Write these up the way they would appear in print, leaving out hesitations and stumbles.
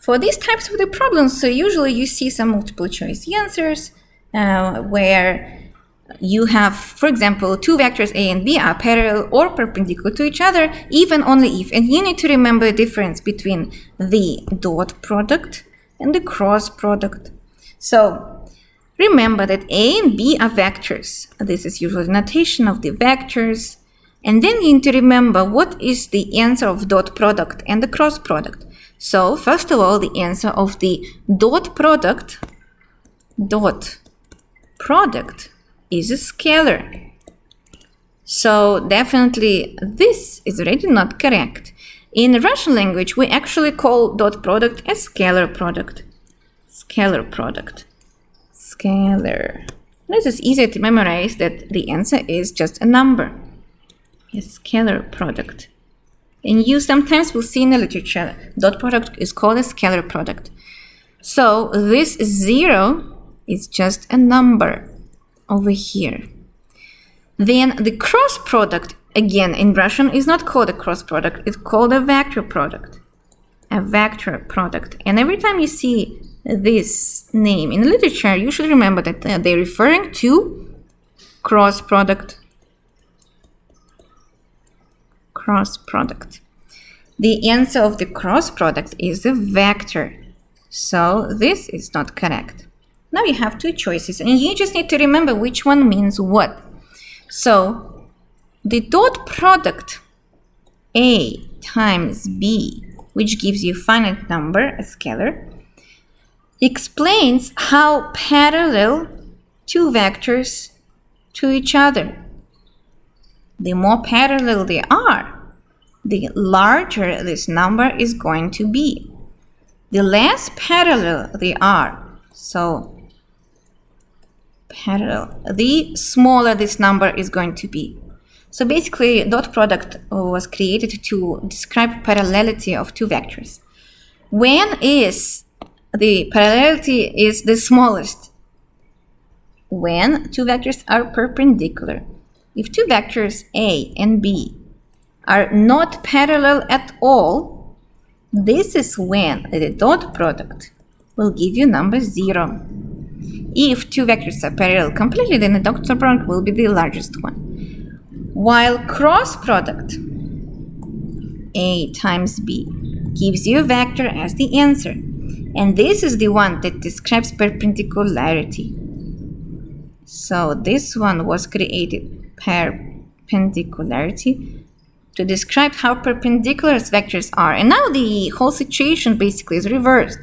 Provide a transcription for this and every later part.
For these types of the problems, so usually you see some multiple choice answers where you have, for example, two vectors A and B are parallel or perpendicular to each other, even only if. And you need to remember the difference between the dot product and the cross product. So remember that A and B are vectors. This is usually the notation of the vectors. And then you need to remember what is the answer of dot product and the cross product. So first of all, the answer of the dot product is a scalar. So definitely this is already not correct. In Russian language, we actually call dot product a scalar product. Scalar product. Scalar. This is easier to memorize that the answer is just a number. A scalar product. And you sometimes will see in the literature, dot product is called a scalar product. So this 0 is just a number over here. Then the cross product, again in Russian, is not called a cross product, it's called a vector product. A vector product. And every time you see this name in literature, you should remember that they're referring to cross product. Cross product. The answer of the cross product is a vector. So this is not correct. Now you have two choices and you just need to remember which one means what. So the dot product A times B, which gives you a finite number, a scalar, explains how parallel two vectors to each other. The more parallel they are, the larger this number is going to be. The less parallel they are, so parallel, the smaller this number is going to be. So basically, dot product was created to describe parallelity of two vectors. When is the parallelity is the smallest? When two vectors are perpendicular. If two vectors A and B are not parallel at all, this is when the dot product will give you number 0. If two vectors are parallel completely, then the dot product will be the largest one. While cross product A times B gives you a vector as the answer. And this is the one that describes perpendicularity. So this one was created, perpendicularity, to describe how perpendicular vectors are. And now the whole situation basically is reversed.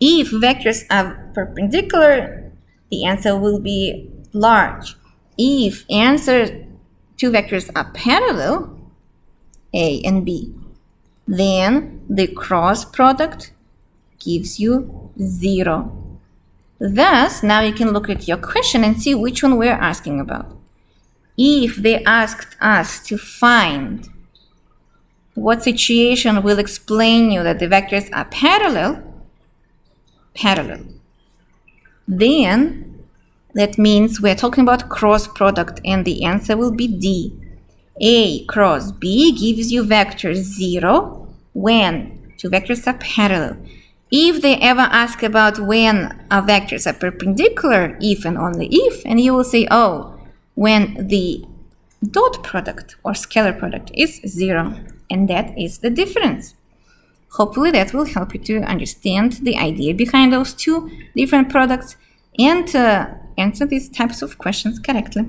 If vectors are perpendicular, the answer will be large. If two vectors are parallel, A and B, then the cross product gives you 0. Thus, now you can look at your question and see which one we're asking about. If they asked us to find what situation will explain you that the vectors are parallel, then that means we're talking about cross product and the answer will be D. A cross B gives you vector 0 when two vectors are parallel. If they ever ask about when our vectors are perpendicular, if and only if, and you will say, oh, when the dot product or scalar product is 0, and that is the difference. Hopefully that will help you to understand the idea behind those two different products and answer these types of questions correctly.